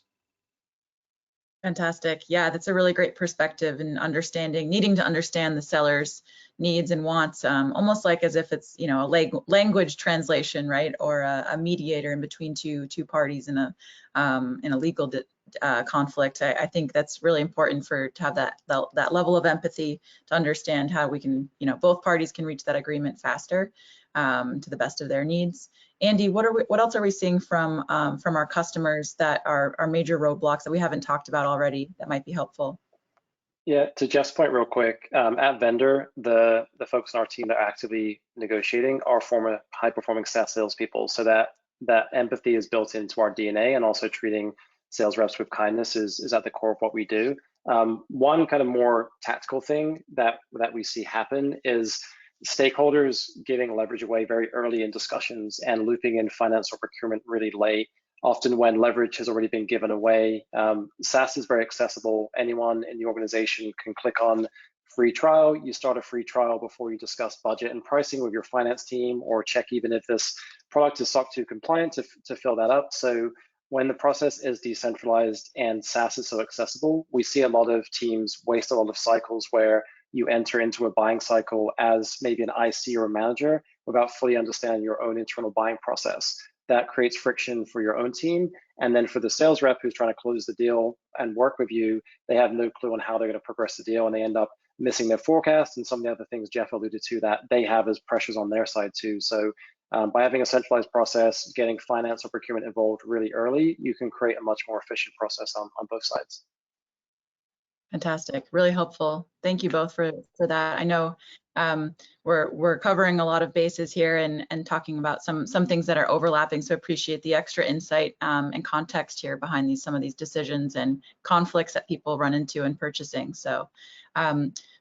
Fantastic. Yeah, that's a really great perspective, and needing to understand the seller's needs and wants, almost like as if it's, a language translation, right? Or a mediator in between two parties in a legal conflict. I think that's really important to have that level of empathy to understand how we can, both parties can reach that agreement faster to the best of their needs. Andy, what else are we seeing from our customers that are major roadblocks that we haven't talked about already that might be helpful? Yeah, to Jeff's point real quick, at Vendr, the folks in our team that are actively negotiating are former high-performing SaaS salespeople, so that empathy is built into our DNA, and also treating sales reps with kindness is at the core of what we do. One kind of more tactical thing that we see happen is stakeholders giving leverage away very early in discussions and looping in finance or procurement really late, often when leverage has already been given away. SaaS is very accessible. Anyone in the organization can click on free trial. You start a free trial before you discuss budget and pricing with your finance team, or check even if this product is SOC 2 compliant to fill that up. So when the process is decentralized and SaaS is so accessible, we see a lot of teams waste a lot of cycles where you enter into a buying cycle as maybe an IC or a manager without fully understanding your own internal buying process. That creates friction for your own team. And then for the sales rep who's trying to close the deal and work with you, they have no clue on how they're going to progress the deal, and they end up missing their forecast and some of the other things Jeff alluded to that they have as pressures on their side too. So by having a centralized process, getting finance or procurement involved really early, you can create a much more efficient process on both sides. Fantastic, really helpful. Thank you both for that. I know we're covering a lot of bases here and talking about some things that are overlapping, so appreciate the extra insight and context here behind some of these decisions and conflicts that people run into in purchasing. So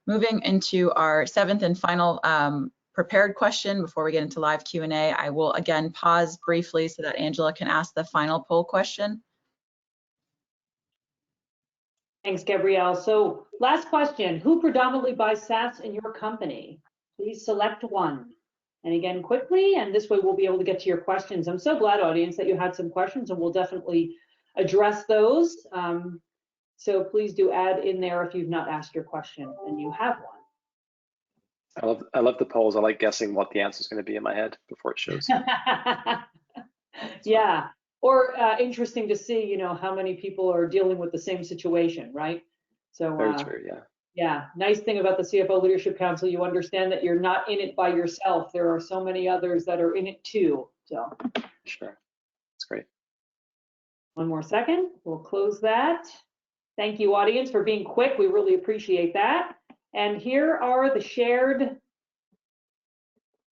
moving into our 7th and final prepared question before we get into live Q&A, I will again pause briefly so that Angela can ask the final poll question. Thanks, Gabrielle. So last question, who predominantly buys SaaS in your company? Please select one. And again, quickly, and this way we'll be able to get to your questions. I'm so glad, audience, that you had some questions, and we'll definitely address those. So please do add in there if you've not asked your question and you have one. I love the polls. I like guessing what the answer is going to be in my head before it shows. Yeah. Or interesting to see, how many people are dealing with the same situation, right? So very true, yeah. Yeah, nice thing about the CFO Leadership Council, you understand that you're not in it by yourself. There are so many others that are in it too. So sure, that's great. One more second, we'll close that. Thank you, audience, for being quick. We really appreciate that. And here are the shared.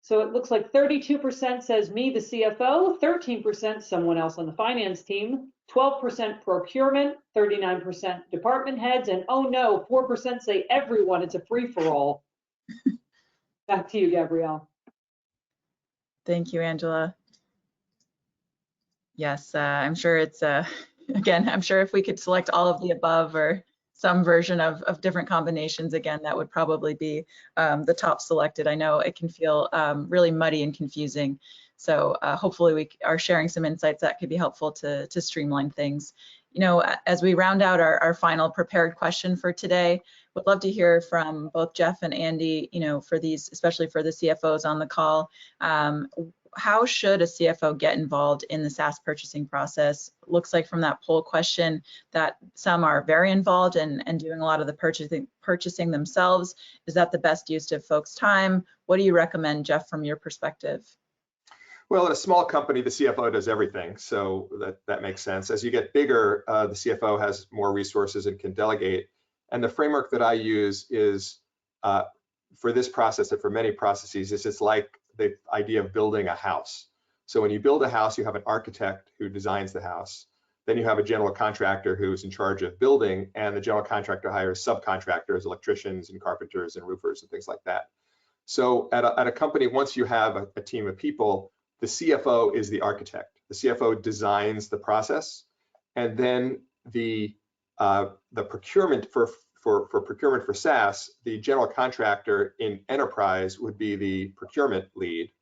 So it looks like 32% says me, the CFO, 13% someone else on the finance team, 12% procurement, 39% department heads, and oh no, 4% say everyone. It's a free-for-all. Back to you, Gabrielle. Thank you, Angela. Yes, I'm sure it's, again, I'm sure if we could select all of the above or some version of different combinations, again, that would probably be the top selected. I know it can feel really muddy and confusing. So hopefully we are sharing some insights that could be helpful to streamline things. As we round out our final prepared question for today, would love to hear from both Jeff and Andy, for these, especially for the CFOs on the call. how should a CFO get involved in the SaaS purchasing process? Looks like from that poll question that some are very involved and doing a lot of the purchasing themselves. Is that the best use of folks' time? What do you recommend, Jeff, from your perspective? Well, in a small company, the CFO does everything, so that makes sense. As you get bigger, the CFO has more resources and can delegate. And the framework that I use is for this process and for many processes, it's like the idea of building a house. So when you build a house, you have an architect who designs the house. Then you have a general contractor who's in charge of building, and the general contractor hires subcontractors, electricians and carpenters and roofers and things like that. So at a company, once you have a team of people, the CFO is the architect. The CFO designs the process, and then the procurement for procurement for SaaS, the general contractor in enterprise would be the procurement lead.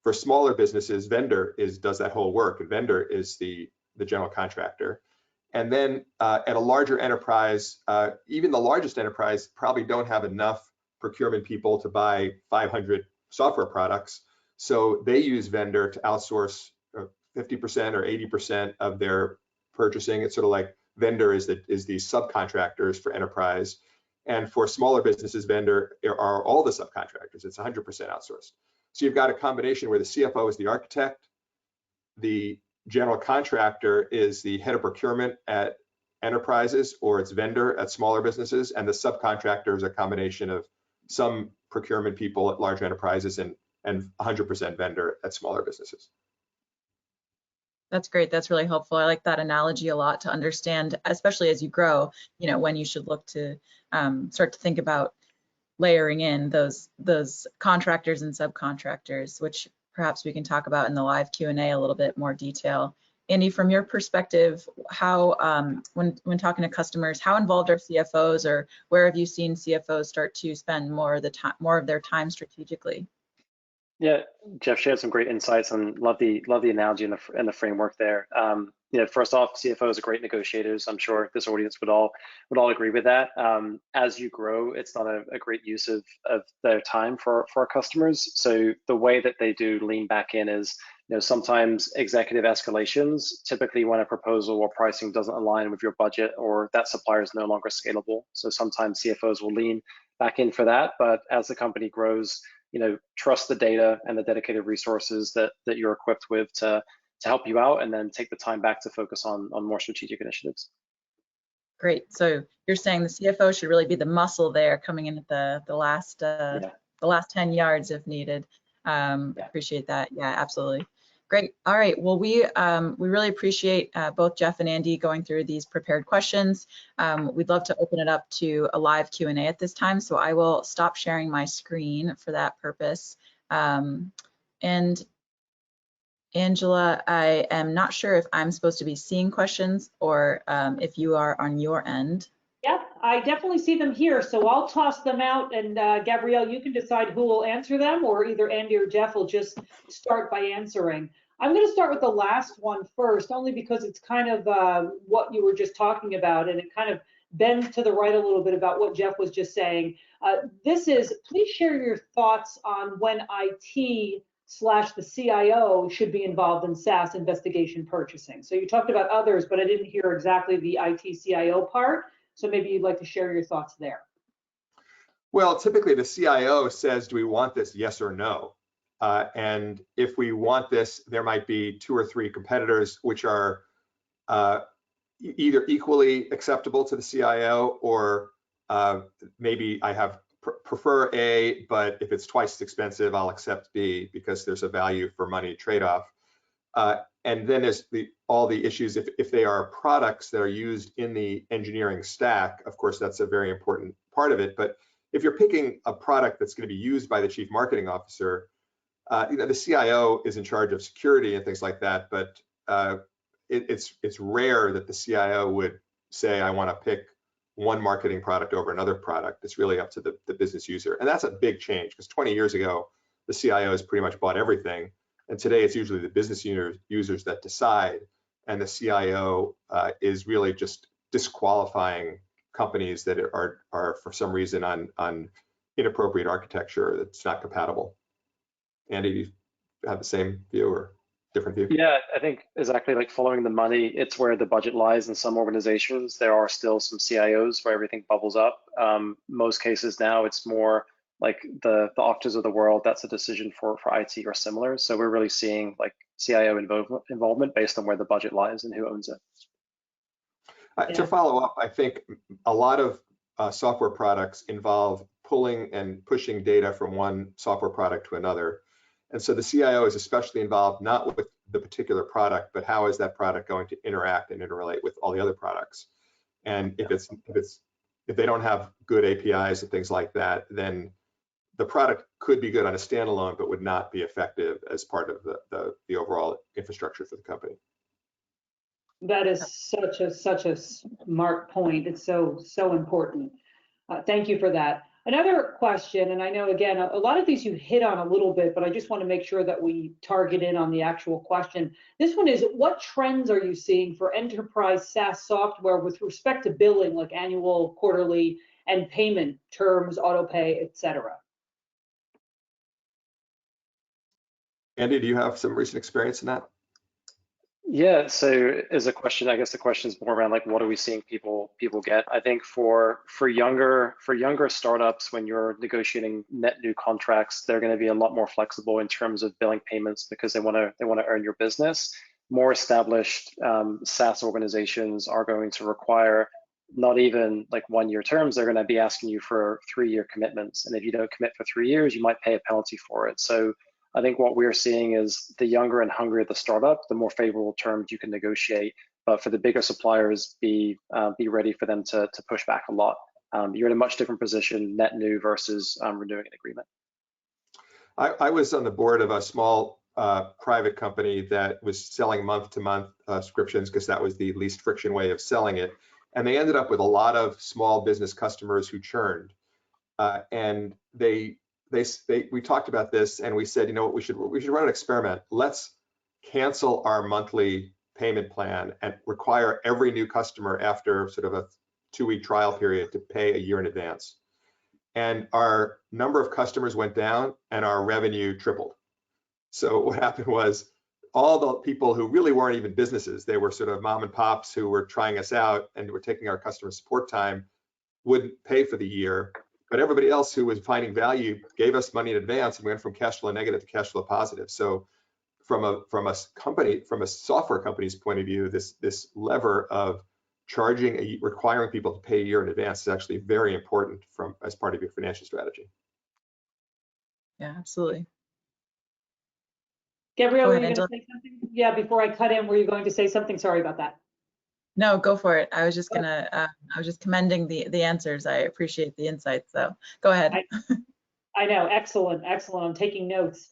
For smaller businesses, Vendr does that whole work, and Vendr is the general contractor. And then at a larger enterprise, even the largest enterprise probably don't have enough procurement people to buy 500 software products. So they use Vendr to outsource 50% or 80% of their purchasing. It's sort of like Vendr is the subcontractors for enterprise. And for smaller businesses, Vendr are all the subcontractors. It's 100% outsourced. So you've got a combination where the CFO is the architect, the general contractor is the head of procurement at enterprises, or it's Vendr at smaller businesses, and the subcontractor is a combination of some procurement people at large enterprises and 100% Vendr at smaller businesses. That's great. That's really helpful. I like that analogy a lot to understand, especially as you grow, you know, when you should look to start to think about layering in those contractors and subcontractors, which perhaps we can talk about in the live Q&A a little bit more detail. Andy, from your perspective, how when talking to customers, how involved are CFOs, or where have you seen CFOs start to spend more of their time strategically? Yeah, Jeff shared some great insights and love the analogy and the framework there. You know, first off, CFOs are great negotiators. I'm sure this audience would all agree with that. As you grow, it's not a great use of their time for our customers. So the way that they do lean back in is, you know, sometimes executive escalations, typically when a proposal or pricing doesn't align with your budget or that supplier is no longer scalable. So sometimes CFOs will lean back in for that. But as the company grows, you know, trust the data and the dedicated resources that you're equipped with to help you out, and then take the time back to focus on more strategic initiatives. Great. So you're saying the CFO should really be the muscle there, coming in at the last 10 yards if needed. Appreciate that. Yeah, absolutely. Great. All right. Well, we really appreciate both Jeff and Andy going through these prepared questions. We'd love to open it up to a live Q&A at this time, so I will stop sharing my screen for that purpose. And Angela, I am not sure if I'm supposed to be seeing questions or if you are on your end. Yep, I definitely see them here, so I'll toss them out, and Gabrielle, you can decide who will answer them, or either Andy or Jeff will just start by answering. I'm going to start with the last one first, only because it's kind of what you were just talking about, and it kind of bends to the right a little bit about what Jeff was just saying. This is, please share your thoughts on when IT/the CIO should be involved in SaaS investigation purchasing. So you talked about others, but I didn't hear exactly the IT/CIO part. So maybe you'd like to share your thoughts there. Well, typically the CIO says, do we want this, yes or no? And if we want this, there might be 2 or 3 competitors which are either equally acceptable to the CIO, or maybe I prefer A, but if it's twice as expensive, I'll accept B because there's a value for money trade-off. And then there's all the issues if they are products that are used in the engineering stack. Of course, that's a very important part of it. But if you're picking a product that's going to be used by the chief marketing officer, you know, the CIO is in charge of security and things like that. But it's rare that the CIO would say, I want to pick one marketing product over another product. It's really up to the business user. And that's a big change, because 20 years ago, the CIOs pretty much bought everything. And today it's usually the business users that decide, and the CIO is really just disqualifying companies that are for some reason on inappropriate architecture that's not compatible. Andy, have the same view or different view? Yeah, I think exactly like following the money, it's where the budget lies in some organizations. There are still some CIOs where everything bubbles up. Most cases now, it's more like the Oktas of the world. That's a decision for IT or similar. So we're really seeing like CIO involvement based on where the budget lies and who owns it. To follow up, I think a lot of software products involve pulling and pushing data from one software product to another. And so the CIO is especially involved, not with the particular product, but how is that product going to interact and interrelate with all the other products? And if they don't have good APIs and things like that, then the product could be good on a standalone, but would not be effective as part of the overall infrastructure for the company. That is such a smart point. It's so important. Thank you for that. Another question, and I know again a lot of these you hit on a little bit, but I just want to make sure that we target in on the actual question. This one is, what trends are you seeing for enterprise SaaS software with respect to billing, like annual, quarterly, and payment terms, auto pay, etc.? Andy, do you have some recent experience in that? Yeah, so as a question, I guess the question is more around like, what are we seeing people get? I think for younger startups, when you're negotiating net new contracts, they're going to be a lot more flexible in terms of billing payments because they want to earn your business. More established SaaS organizations are going to require not even like 1-year terms. They're going to be asking you for 3-year commitments, and if you don't commit for 3 years, you might pay a penalty for it. So I think what we're seeing is the younger and hungrier the startup, the more favorable terms you can negotiate. But for the bigger suppliers, be ready for them to push back a lot. You're in a much different position, net new versus renewing an agreement. I was on the board of a small private company that was selling month-to-month subscriptions because that was the least friction way of selling it. And they ended up with a lot of small business customers who churned. And we talked about this and we said, you know what, we should run an experiment. Let's cancel our monthly payment plan and require every new customer after sort of a 2-week trial period to pay a year in advance. And our number of customers went down and our revenue tripled. So what happened was all the people who really weren't even businesses, they were sort of mom and pops who were trying us out and were taking our customer support time, wouldn't pay for the year. But everybody else who was finding value gave us money in advance, and we went from cash flow negative to cash flow positive. So from a software company's point of view, this lever of requiring people to pay a year in advance is actually very important as part of your financial strategy. Yeah, absolutely. Gabrielle, were you going to say something? Yeah, before I cut in, were you going to say something? Sorry about that. No, go for it. I was just I was just commending the answers. I appreciate the insights, so go ahead. I know, excellent. I'm taking notes.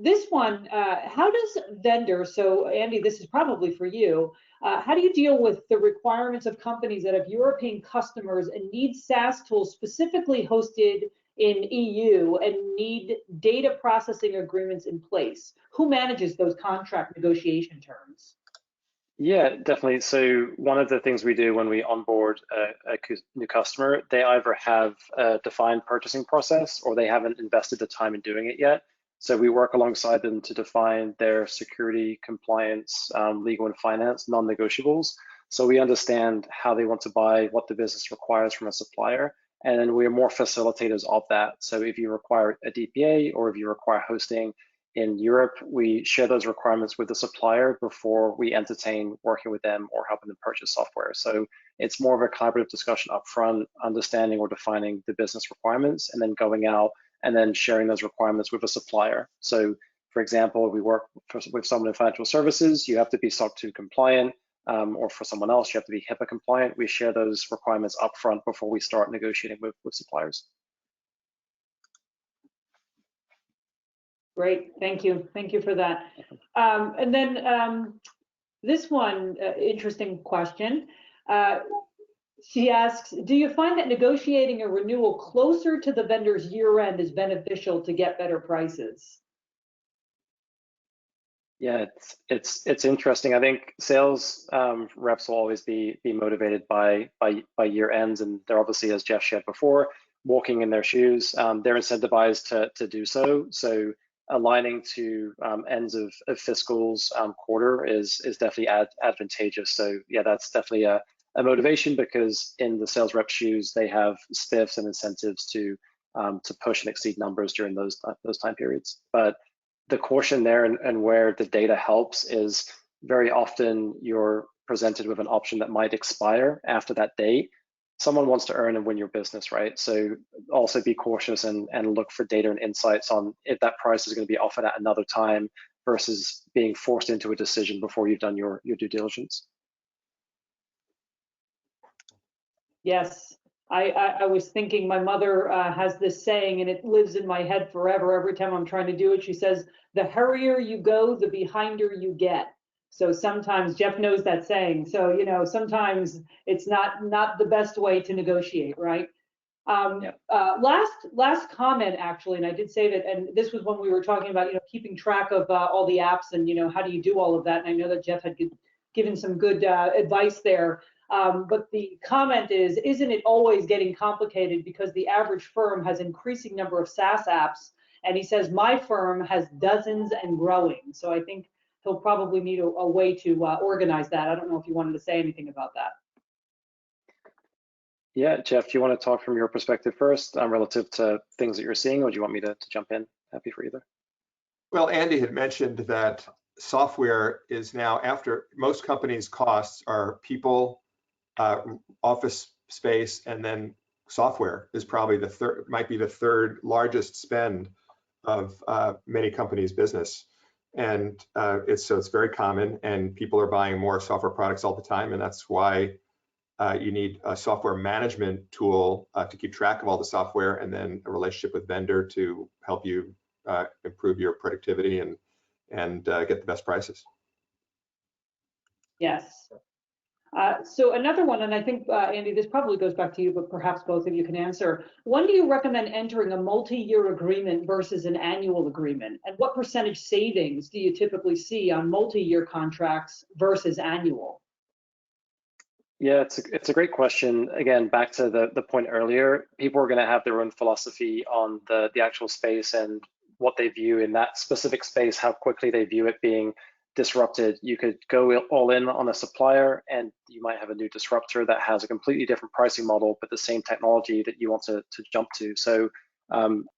This one, how does Vendr, so Andy, this is probably for you, how do you deal with the requirements of companies that have European customers and need SaaS tools specifically hosted in EU and need data processing agreements in place? Who manages those contract negotiation terms? Yeah, definitely. So one of the things we do when we onboard a new customer, they either have a defined purchasing process or they haven't invested the time in doing it yet. So we work alongside them to define their security, compliance, legal and finance non-negotiables. So we understand how they want to buy, what the business requires from a supplier, and then we are more facilitators of that. So if you require a DPA or if you require hosting in Europe, we share those requirements with the supplier before we entertain working with them or helping them purchase software. So it's more of a collaborative discussion upfront, understanding or defining the business requirements, and then going out and then sharing those requirements with a supplier. So for example, if we work with someone in financial services, you have to be SOC 2 compliant, or for someone else, you have to be HIPAA compliant. We share those requirements upfront before we start negotiating with suppliers. Great, thank you for that. And then this one, interesting question. She asks, do you find that negotiating a renewal closer to the vendor's year end is beneficial to get better prices? Yeah, it's interesting. I think sales reps will always be motivated by year ends, and they're obviously, as Jeff shared before, walking in their shoes. They're incentivized to do so. So aligning to ends of fiscals quarter is definitely advantageous. So yeah, that's definitely a motivation, because in the sales rep shoes, they have spiffs and incentives to push and exceed numbers during those time periods. But the caution there, and where the data helps, is very often you're presented with an option that might expire after that date. Someone wants to earn and win your business, right? So also be cautious and look for data and insights on if that price is going to be offered at another time, versus being forced into a decision before you've done your due diligence. Yes, I was thinking, my mother has this saying, and it lives in my head forever. Every time I'm trying to do it, she says, the hurrier you go, the behinder you get. So sometimes, Jeff knows that saying. So, you know, sometimes it's not the best way to negotiate, right? Last comment, actually, and I did say that, and this was when we were talking about, you know, keeping track of all the apps, and, you know, how do you do all of that? And I know that Jeff had given some good advice there. But the comment is, isn't it always getting complicated, because the average firm has increasing number of SaaS apps? And he says, my firm has dozens and growing. So I think he'll probably need a way to organize that. I don't know if you wanted to say anything about that. Yeah, Jeff, do you want to talk from your perspective first, relative to things that you're seeing, or do you want me to jump in? Happy for either. Well, Andy had mentioned that software is now, after most companies' costs are people, office space, and then software is probably might be the third largest spend of many companies' business. And it's very common, and people are buying more software products all the time, and that's why you need a software management tool to keep track of all the software, and then a relationship with Vendr to help you improve your productivity and get the best prices. Yes. So another one, and I think, Andy, this probably goes back to you, but perhaps both of you can answer. When do you recommend entering a multi-year agreement versus an annual agreement? And what percentage savings do you typically see on multi-year contracts versus annual? Yeah, it's a great question. Again, back to the point earlier, people are going to have their own philosophy on the actual space and what they view in that specific space, how quickly they view it being disrupted. You could go all in on a supplier, and you might have a new disruptor that has a completely different pricing model, but the same technology that you want to jump to. So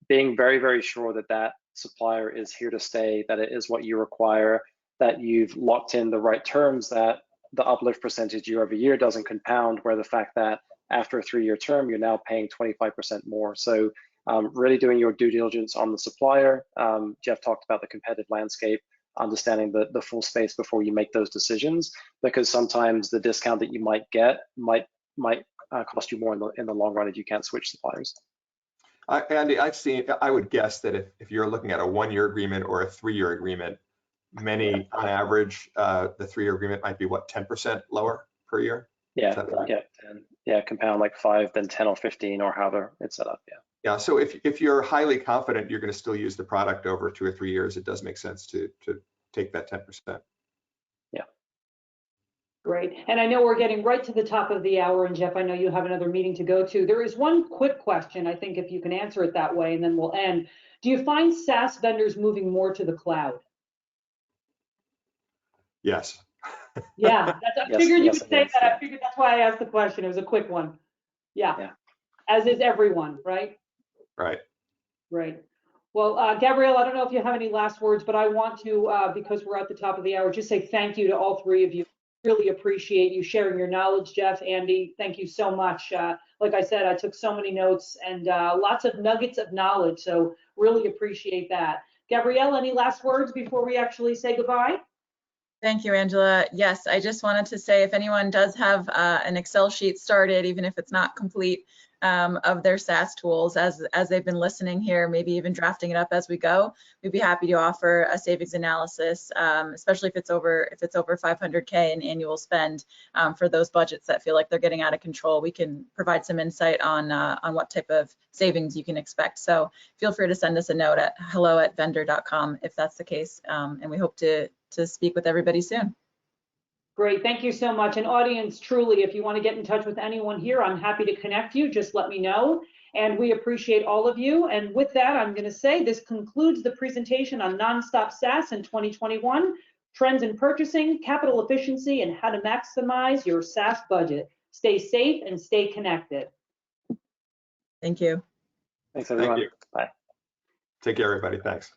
being very, very sure that that supplier is here to stay, that it is what you require, that you've locked in the right terms, that the uplift percentage year over year doesn't compound, where the fact that after a 3-year term, you're now paying 25% more. So really doing your due diligence on the supplier. Jeff talked about the competitive landscape, understanding the full space before you make those decisions, because sometimes the discount that you might get might cost you more in the long run if you can't switch suppliers. Andy, I would guess that if you're looking at a 1-year agreement or a 3-year agreement, many on average, the 3-year agreement might be what, 10% lower per year? Yeah, yeah, compound like 5, then 10 or 15, or however it's set up. Yeah, so if you're highly confident you're going to still use the product over 2 or 3 years, it does make sense to take that 10%. Yeah. Great. And I know we're getting right to the top of the hour, and Jeff, I know you have another meeting to go to. There is one quick question, I think, if you can answer it that way, and then we'll end. Do you find SaaS vendors moving more to the cloud? Yes. Yeah, I figured you would say that. Yeah. I figured that's why I asked the question. It was a quick one. Yeah. As is everyone, right? Right. Right. Well, Gabrielle, I don't know if you have any last words, but I want to, because we're at the top of the hour, just say thank you to all three of you. Really appreciate you sharing your knowledge. Jeff, Andy, thank you so much. Like I said, I took so many notes and lots of nuggets of knowledge, so really appreciate that. Gabrielle, any last words before we actually say goodbye? Thank you, Angela. Yes, I just wanted to say, if anyone does have an Excel sheet started, even if it's not complete, of their SaaS tools, as they've been listening here, maybe even drafting it up as we go, we'd be happy to offer a savings analysis, especially if it's over 500K in annual spend, for those budgets that feel like they're getting out of control. We can provide some insight on what type of savings you can expect. So feel free to send us a note at hello@vendr.com if that's the case, and we hope to speak with everybody soon. Great, thank you so much. And audience, truly, if you want to get in touch with anyone here, I'm happy to connect you. Just let me know. And we appreciate all of you. And with that, I'm going to say this concludes the presentation on Nonstop SaaS in 2021, trends in purchasing, capital efficiency, and how to maximize your SaaS budget. Stay safe and stay connected. Thank you. Thanks, everyone. Thank you. Bye. Take care, everybody. Thanks.